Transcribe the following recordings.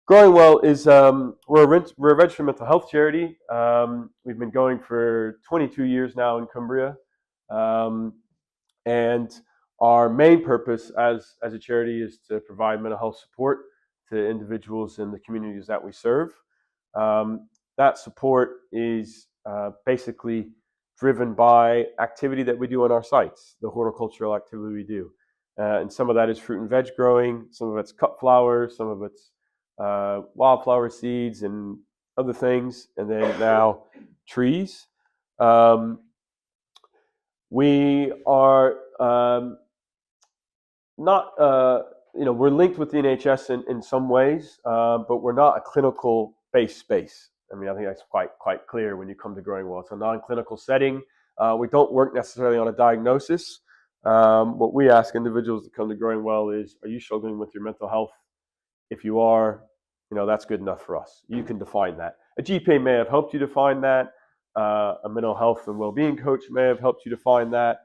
Growing Well is we're a registered mental health charity. We've been going for 22 years now in Cumbria, um, and our main purpose as a charity is to provide mental health support to individuals in the communities that we serve. That support is basically driven by activity that we do on our sites, the horticultural activity we do. And some of that is fruit and veg growing, some of it's cut flowers, some of it's wildflower seeds and other things, and then now trees. Um, we are not, we're linked with the NHS in some ways, but we're not a clinical based space. I mean, I think that's quite clear when you come to Growing Well. It's a non-clinical setting. We don't work necessarily on a diagnosis. What we ask individuals to come to Growing Well is, are you struggling with your mental health? If you are, that's good enough for us. You can define that. A GPA may have helped you define that. A mental health and well-being coach may have helped you define that.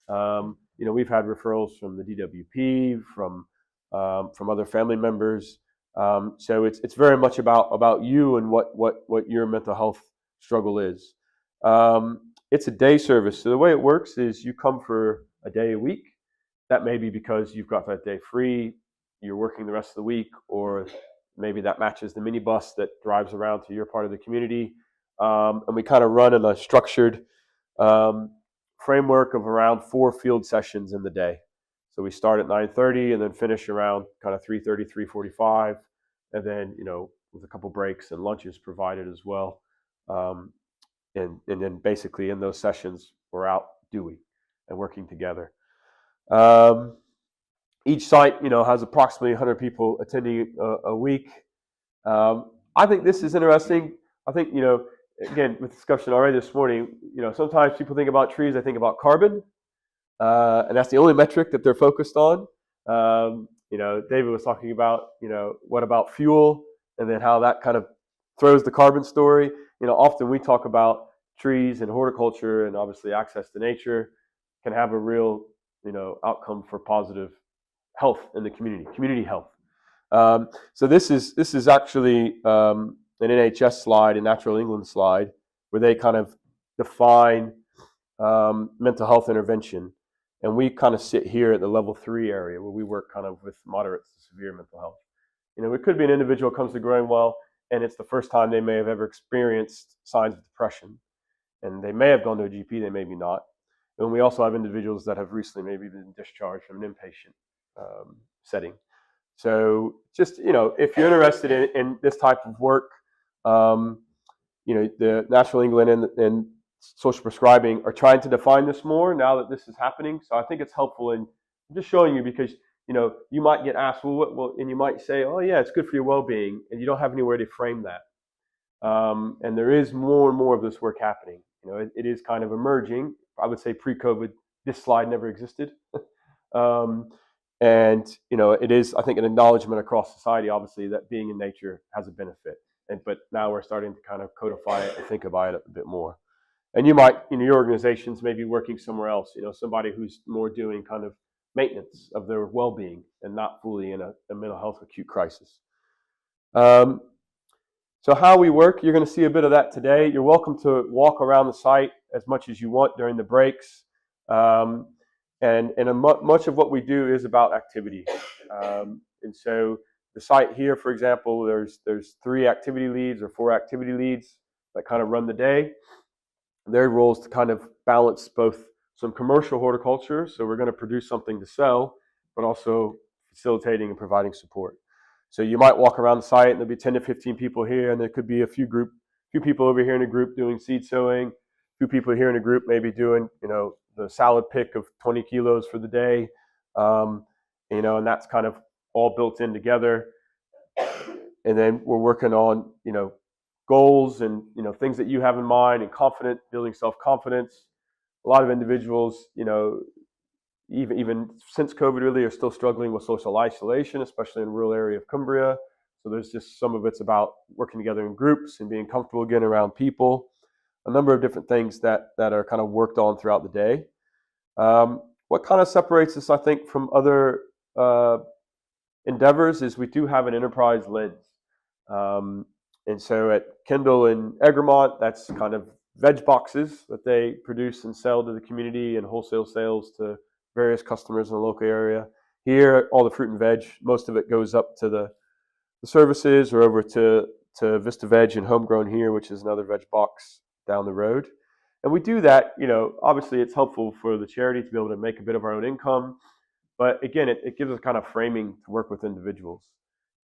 We've had referrals from the DWP, from other family members. So it's very much about you and what your mental health struggle is. It's a day service. So the way it works is you come for a day a week. That may be because you've got that day free, you're working the rest of the week, or maybe that matches the minibus that drives around to your part of the community. And we kind of run in a structured framework of around 4 field sessions in the day. So we start at 9:30 and then finish around kind of 3:30, 3:45, and then with a couple breaks and lunches provided as well. And then basically in those sessions we're out doing and working together. Each site, has approximately 100 people attending a week. I think this is interesting. I think, again, with discussion already this morning, sometimes people think about trees, they think about carbon, and that's the only metric that they're focused on. David was talking about, what about fuel, and then how that kind of throws the carbon story. Often we talk about trees and horticulture, and obviously access to nature can have a real, outcome for positive health in the community health. So this is actually an NHS slide, a Natural England slide, where they kind of define mental health intervention, and we kind of sit here at the level 3 area where we work kind of with moderate to severe mental health. It could be an individual comes to Growing Well and it's the first time they may have ever experienced signs of depression, and they may have gone to a GP, they maybe not. And we also have individuals that have recently maybe been discharged from an inpatient setting. So just, if you're interested in this type of work, the National England and social prescribing are trying to define this more now that this is happening. So I think it's helpful in just showing you, because, you might get asked, and you might say, oh yeah, it's good for your well-being, and you don't have anywhere to frame that. And there is more and more of this work happening. It is kind of emerging. I would say pre-COVID, this slide never existed. And it is, I think, an acknowledgement across society, obviously, that being in nature has a benefit. But now we're starting to kind of codify it and think about it a bit more. And you might, your organizations may be working somewhere else. Somebody who's more doing kind of maintenance of their well-being and not fully in a mental health acute crisis. So how we work, you're going to see a bit of that today. You're welcome to walk around the site as much as you want during the breaks. And much of what we do is about activity. And so the site here, for example, there's 3 activity leads or 4 activity leads that kind of run the day. Their role is to kind of balance both some commercial horticulture, so we're going to produce something to sell, but also facilitating and providing support. So you might walk around the site and there'll be 10 to 15 people here, and there could be a few people over here in a group doing seed sowing, a few people here in a group maybe doing, the salad pick of 20 kilos for the day, and that's kind of all built in together. And then we're working on, goals and, things that you have in mind, and building self-confidence. A lot of individuals, even since COVID really are still struggling with social isolation, especially in the rural area of Cumbria. So there's just some of it's about working together in groups and being comfortable again around people. A number of different things that are kind of worked on throughout the day. What kind of separates us, I think, from other endeavors is we do have an enterprise lens. And so at Kendall and Egremont, that's kind of veg boxes that they produce and sell to the community and wholesale sales to various customers in the local area. Here, all the fruit and veg, most of it goes up to the services or over to Vista Veg and Homegrown here, which is another veg box down the road. And we do that, obviously it's helpful for the charity to be able to make a bit of our own income. But again, it gives us kind of framing to work with individuals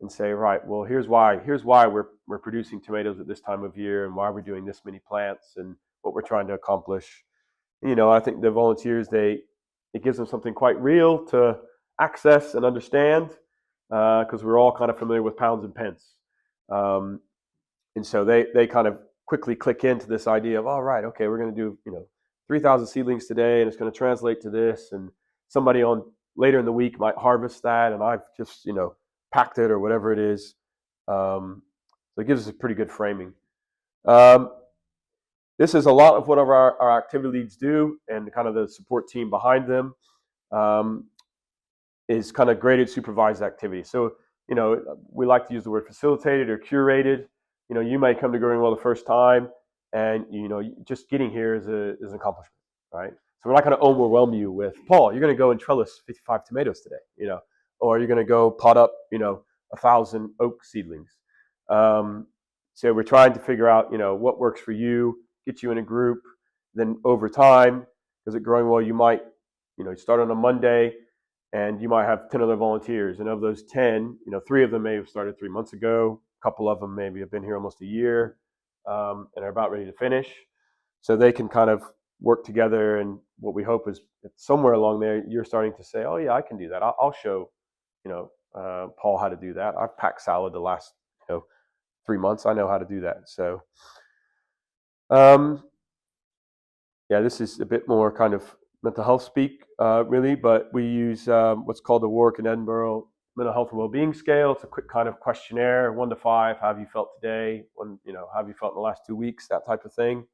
and say, right, well, here's why we're producing tomatoes at this time of year and why we're doing this many plants and what we're trying to accomplish. I think the volunteers, it gives them something quite real to access and understand because we're all kind of familiar with pounds and pence. And so they kind of quickly click into this idea of, all right, okay, we're going to do 3,000 seedlings today, and it's going to translate to this, and somebody on later in the week might harvest that, and I've just packed it or whatever it is. So it gives us a pretty good framing. This is a lot of what our activity leads do, and kind of the support team behind them is kind of graded supervised activity. So we like to use the word facilitated or curated. You might come to Growing Well the first time, and just getting here is an accomplishment, right? So we're not going to overwhelm you with, Paul, you're going to go and trellis 55 tomatoes today, or you're going to go pot up 1,000 oak seedlings. So we're trying to figure out what works for you, get you in a group. Then over time, because at Growing Well, you might start on a Monday, and you might have 10 other volunteers, and of those 10, 3 of them may have started 3 months ago. A couple of them maybe have been here almost a year, and are about ready to finish. So they can kind of work together, and what we hope is somewhere along there, you're starting to say, oh yeah, I can do that. I'll show, Paul how to do that. I've packed salad the last, 3 months. I know how to do that. So, yeah, this is a bit more kind of mental health speak, really, but we use what's called the Warwick and Edinburgh Mental Health and Wellbeing Scale. It's a quick kind of questionnaire, 1 to 5. How have you felt today? How have you felt in the last 2 weeks? That type of thing.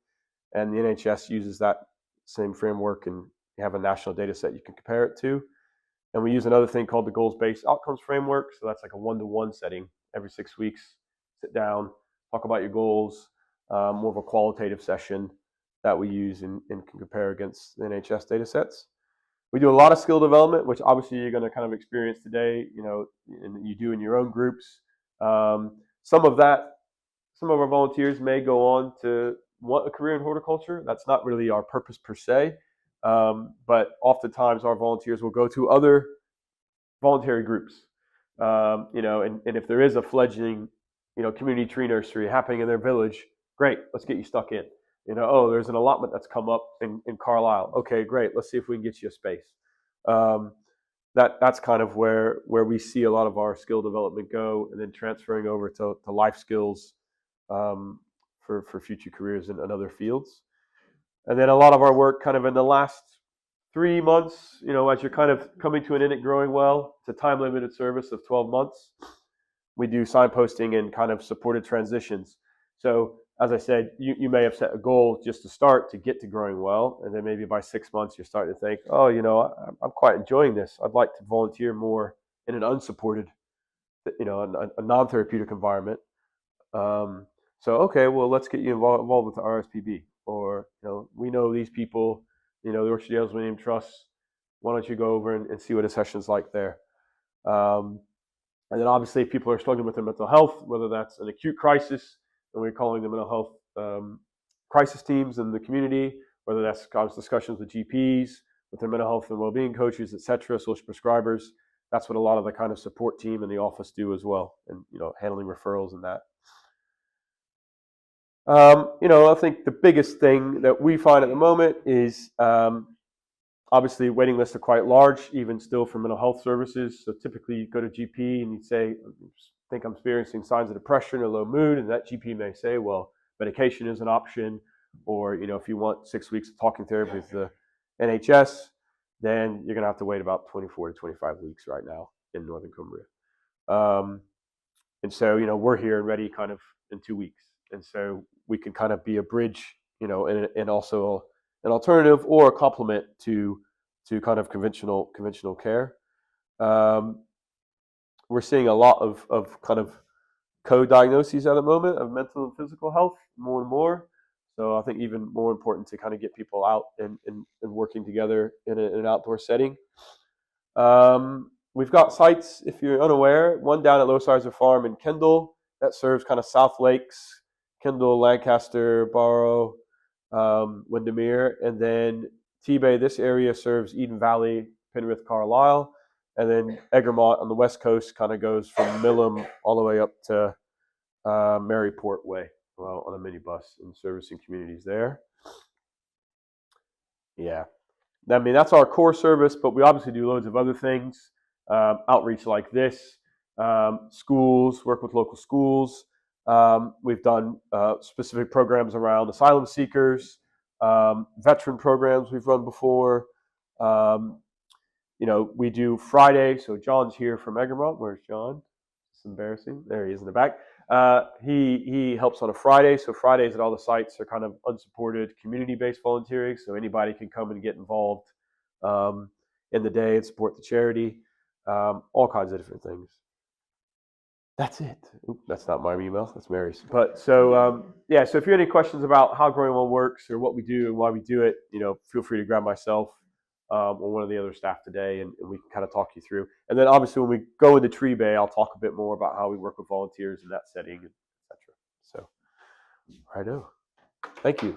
And the NHS uses that same framework, and you have a national data set you can compare it to. And we use another thing called the goals-based outcomes framework. So that's like a 1-to-1 setting. Every 6 weeks, sit down, talk about your goals, more of a qualitative session that we use and can compare against the NHS data sets. We do a lot of skill development, which obviously you're going to kind of experience today, and you do in your own groups. Some of our volunteers may go on to want a career in horticulture. That's not really our purpose per se, but oftentimes our volunteers will go to other voluntary groups, and if there is a fledgling, community tree nursery happening in their village, great, let's get you stuck in. There's an allotment that's come up in Carlisle. Okay, great. Let's see if we can get you a space. That's kind of where we see a lot of our skill development go, and then transferring over to life skills for future careers in other fields. And then a lot of our work kind of in the last 3 months, as you're kind of coming to an end at Growing Well, it's a time limited service of 12 months. We do signposting and kind of supported transitions. So as I said, you may have set a goal just to start to get to Growing Well, and then maybe by 6 months you're starting to think, oh, I'm quite enjoying this. I'd like to volunteer more in an unsupported, a non-therapeutic environment. So okay, well, let's get you involved with the RSPB, or we know these people, the Orchard Dales Millennium Trust. Why don't you go over and see what a session's like there? And then obviously, if people are struggling with their mental health, whether that's an acute crisis, and we're calling them mental health crisis teams in the community, whether that's discussions with GPs, with their mental health and well-being coaches, etc., social prescribers. That's what a lot of the kind of support team in the office do as well, and handling referrals and that. I think the biggest thing that we find at the moment is obviously waiting lists are quite large, even still for mental health services. So typically you go to GP and you say, I think I'm experiencing signs of depression or low mood, and that GP may say, well, medication is an option, or if you want 6 weeks of talking therapy with the NHS, then you're going to have to wait about 24 to 25 weeks right now in Northern Cumbria. And so we're here and ready kind of in 2 weeks, and so we can kind of be a bridge, and also an alternative or a complement to kind of conventional care. We're seeing a lot of kind of co-diagnoses at the moment of mental and physical health more and more. So I think even more important to kind of get people out and working together in an outdoor setting. We've got sites, if you're unaware, one down at Low Sizer Farm in Kendall that serves kind of South Lakes, Kendall, Lancaster, Barrow, Windermere, and then T-Bay, this area serves Eden Valley, Penrith, Carlisle, and then Egremont on the west coast kind of goes from Millam all the way up to Maryport Way, well, on a minibus and servicing communities there. Yeah. I mean, that's our core service, but we obviously do loads of other things. Outreach like this, schools, work with local schools. We've done specific programs around asylum seekers, veteran programs we've run before. We do Friday. So John's here from Egremont. Where's John? It's embarrassing. There he is in the back. He helps on a Friday. So Fridays at all the sites are kind of unsupported community-based volunteering. So anybody can come and get involved in the day and support the charity. All kinds of different things. That's it. Oop, that's not my email. That's Mary's. But so so if you have any questions about how Growing Well works or what we do and why we do it, feel free to grab myself or one of the other staff today, and we can kind of talk you through. And then obviously when we go into Tree Bay, I'll talk a bit more about how we work with volunteers in that setting, etc. So, righto. Thank you.